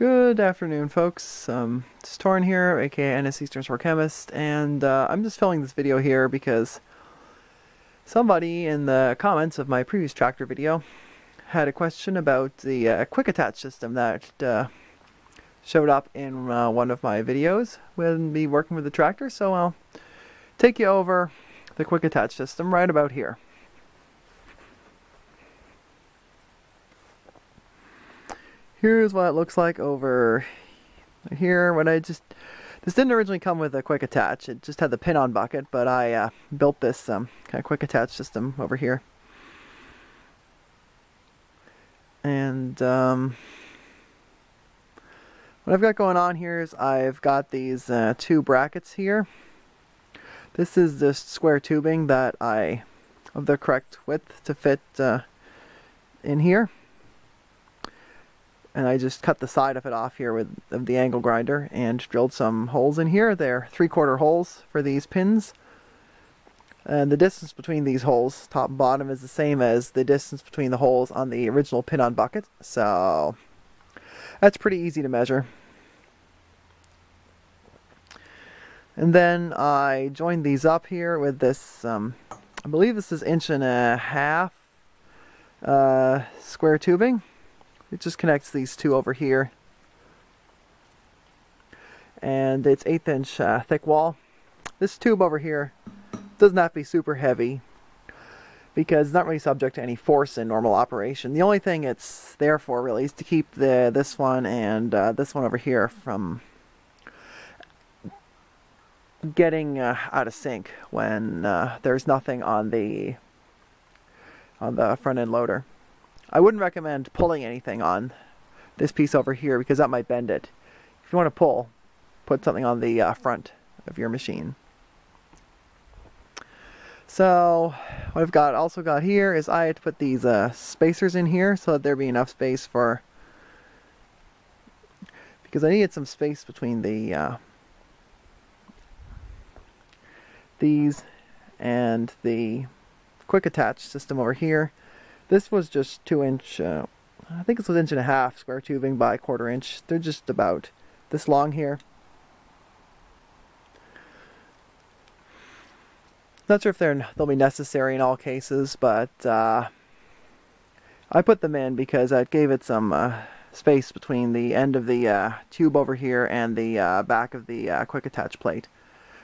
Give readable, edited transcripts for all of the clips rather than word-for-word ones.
Good afternoon, folks. It's Torrin here, aka NS Eastern Shore Chemist, and I'm just filming this video here because somebody in the comments of my previous tractor video had a question about the quick attach system that showed up in one of my videos when me working with the tractor, so I'll take you over the quick attach system right about here. Here's what it looks like over here. This didn't originally come with a quick attach. It just had the pin-on bucket, but I built this kind of quick attach system over here. And what I've got going on here is I've got these two brackets here. This is just square tubing that of the correct width to fit in here. And I just cut the side of it off here with the angle grinder and drilled some holes in here. They're 3/4 holes for these pins. And the distance between these holes, top and bottom, is the same as the distance between the holes on the original pin-on bucket. So that's pretty easy to measure. And then I joined these up here with this, I believe this is 1.5 inch square tubing. It just connects these two over here. And it's 1/8 inch thick wall. This tube over here doesn't have to be super heavy because it's not really subject to any force in normal operation. The only thing it's there for really is to keep this one and this one over here from getting out of sync when there's nothing on the front end loader. I wouldn't recommend pulling anything on this piece over here because that might bend it. If you want to pull, put something on the front of your machine. So what I've also got here is I had to put these spacers in here so that there'd be enough space because I needed some space between these and the quick attach system over here. This was just 2 inch, I think it's 1.5 inch square tubing by 1/4 inch. They're just about this long here. Not sure if they'll be necessary in all cases, but I put them in because it gave it some space between the end of the tube over here and the back of the quick attach plate.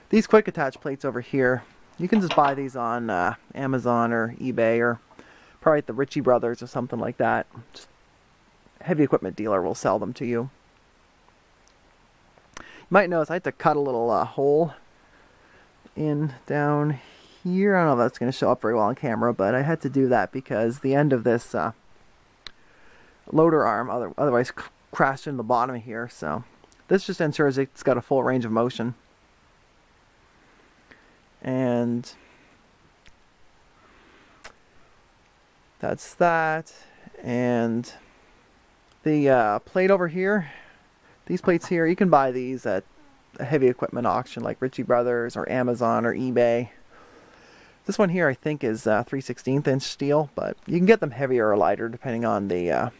These quick attach plates over here, you can just buy these on Amazon or eBay or probably at the Ritchie Brothers or something like that. Just a heavy equipment dealer will sell them to you. You might notice I had to cut a little hole in down here. I don't know if that's going to show up very well on camera, but I had to do that because the end of this loader arm otherwise crashed in the bottom here. So this just ensures it's got a full range of motion. And that's that. And the plate over here, these plates here, you can buy these at a heavy equipment auction like Ritchie Brothers or Amazon or eBay. This one here I think is 3/16 inch steel, but you can get them heavier or lighter depending on the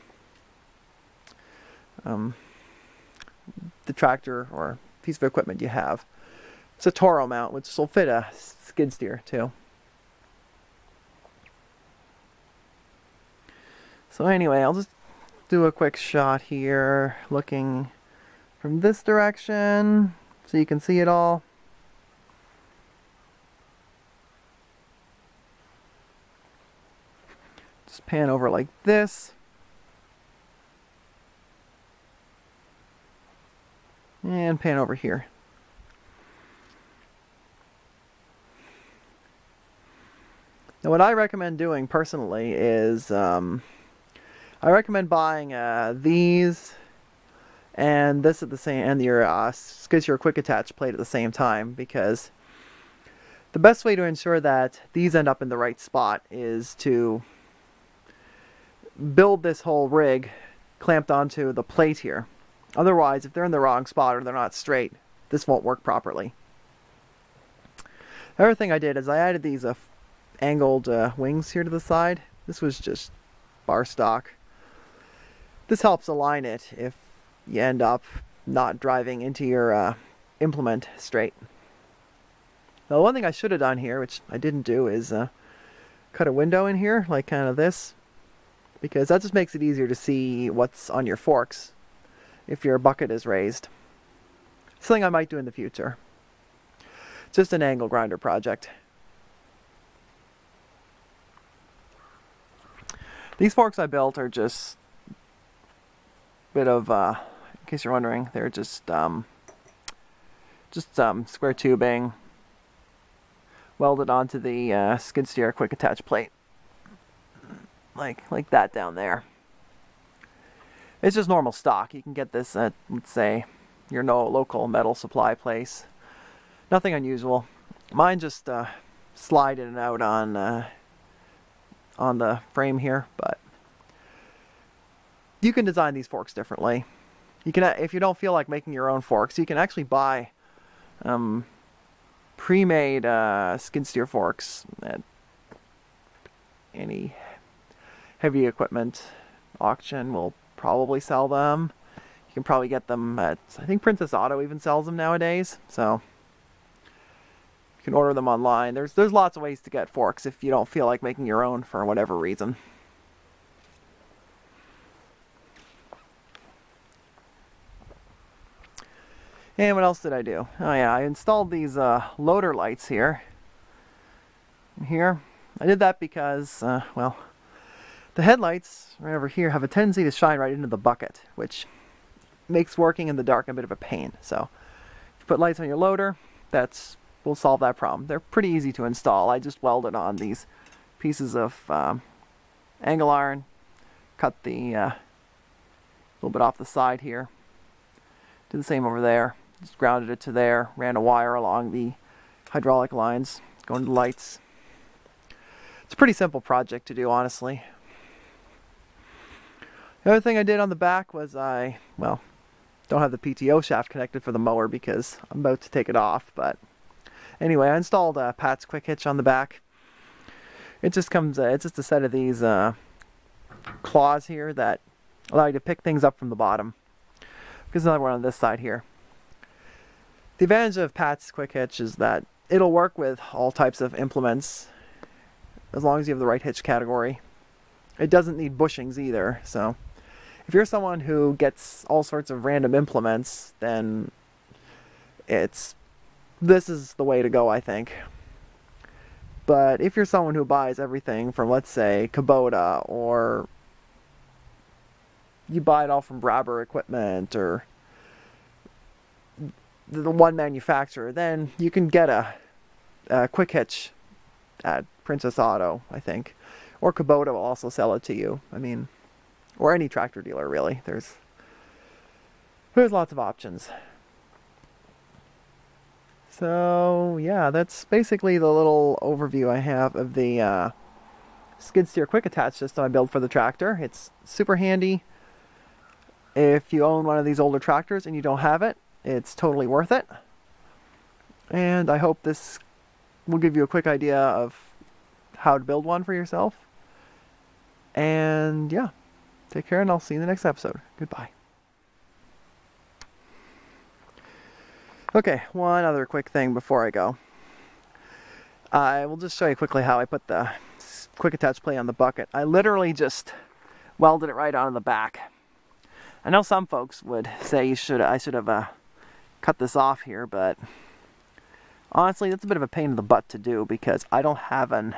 tractor or piece of equipment you have. It's a Toro mount, which will fit a skid steer too. So anyway, I'll just do a quick shot here, looking from this direction so you can see it all. Just pan over like this. And pan over here. Now what I recommend doing personally is I recommend buying these and this at the same, and your skid steer quick attach plate at the same time, because the best way to ensure that these end up in the right spot is to build this whole rig clamped onto the plate here. Otherwise, if they're in the wrong spot or they're not straight, this won't work properly. The other thing I did is I added these angled wings here to the side. This was just bar stock. This helps align it if you end up not driving into your implement straight. Now, one thing I should have done here, which I didn't do, is cut a window in here, like kind of this, because that just makes it easier to see what's on your forks if your bucket is raised. Something I might do in the future. Just an angle grinder project. These forks I built are just a bit of, in case you're wondering, they're just square tubing welded onto the skid steer quick attach plate, like that down there. It's just normal stock. You can get this at, let's say, your local metal supply place. Nothing unusual. Mine just slide in and out on the frame here, but you can design these forks differently. You can, if you don't feel like making your own forks, you can actually buy pre-made skid steer forks at any heavy equipment auction. Will probably sell them. You can probably get them at, I think Princess Auto even sells them nowadays, so you can order them online. There's lots of ways to get forks if you don't feel like making your own for whatever reason. And what else did I do? Oh yeah, I installed these loader lights here. I did that because, well, the headlights right over here have a tendency to shine right into the bucket, which makes working in the dark a bit of a pain. So, if you put lights on your loader, will solve that problem. They're pretty easy to install. I just welded on these pieces of angle iron, cut the little bit off the side here. Did the same over there. Just grounded it to there, ran a wire along the hydraulic lines, going to the lights. It's a pretty simple project to do, honestly. The other thing I did on the back was don't have the PTO shaft connected for the mower because I'm about to take it off, but anyway, I installed Pat's quick hitch on the back. It just comes, it's just a set of these claws here that allow you to pick things up from the bottom. There's another one on this side here. The advantage of Pat's quick hitch is that it'll work with all types of implements as long as you have the right hitch category. It doesn't need bushings either, so if you're someone who gets all sorts of random implements, then this is the way to go, I think. But if you're someone who buys everything from, let's say, Kubota, or you buy it all from Brabber Equipment, or the one manufacturer, then you can get a quick hitch at Princess Auto, I think. Or Kubota will also sell it to you. I mean, or any tractor dealer, really. There's lots of options. So, yeah, that's basically the little overview I have of the skid steer quick attach system I built for the tractor. It's super handy. If you own one of these older tractors and you don't have it, it's totally worth it. And I hope this will give you a quick idea of how to build one for yourself. And yeah, take care, and I'll see you in the next episode. Goodbye. Okay, one other quick thing before I go. I will just show you quickly how I put the quick attach plate on the bucket. I literally just welded it right onto the back. I know some folks would say I should have cut this off here, but honestly, that's a bit of a pain in the butt to do because I don't have an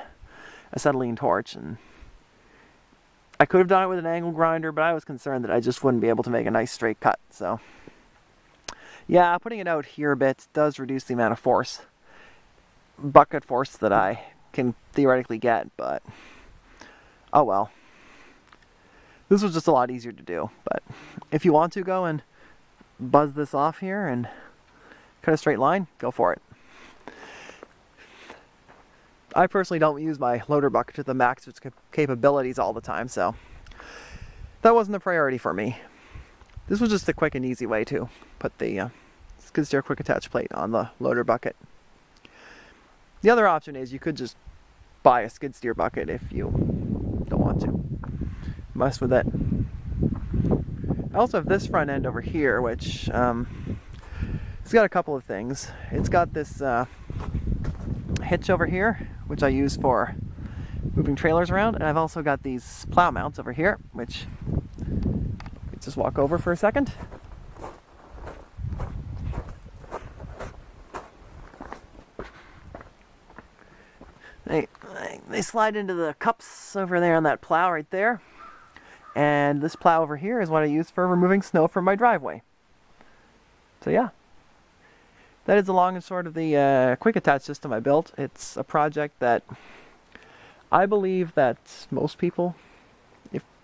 acetylene torch, and I could have done it with an angle grinder, but I was concerned that I just wouldn't be able to make a nice straight cut. So yeah, putting it out here a bit does reduce the amount of bucket force that I can theoretically get, but oh well. This was just a lot easier to do, but if you want to go and buzz this off here and cut a straight line, go for it. I personally don't use my loader bucket to the max of its capabilities all the time, so that wasn't a priority for me. This was just a quick and easy way to put the skid steer quick attach plate on the loader bucket. The other option is you could just buy a skid steer bucket if you don't want to mess with it. I also have this front end over here, which it's got a couple of things. It's got this hitch over here, which I use for moving trailers around, and I've also got these plow mounts over here, which let's just walk over for a second. They slide into the cups over there on that plow right there. And this plow over here is what I use for removing snow from my driveway. So yeah, that is the long and short of the quick attach system I built. It's a project that I believe that most people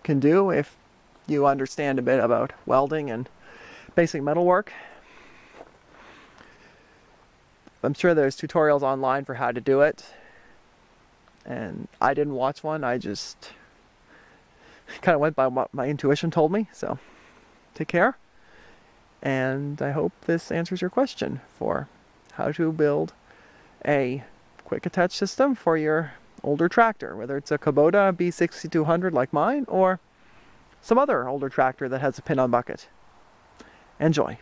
can do if you understand a bit about welding and basic metalwork. I'm sure there's tutorials online for how to do it. And I didn't watch one, I just kind of went by what my intuition told me. So take care, and I hope this answers your question for how to build a quick attach system for your older tractor, whether it's a Kubota B6200 like mine or some other older tractor that has a pin-on bucket. Enjoy.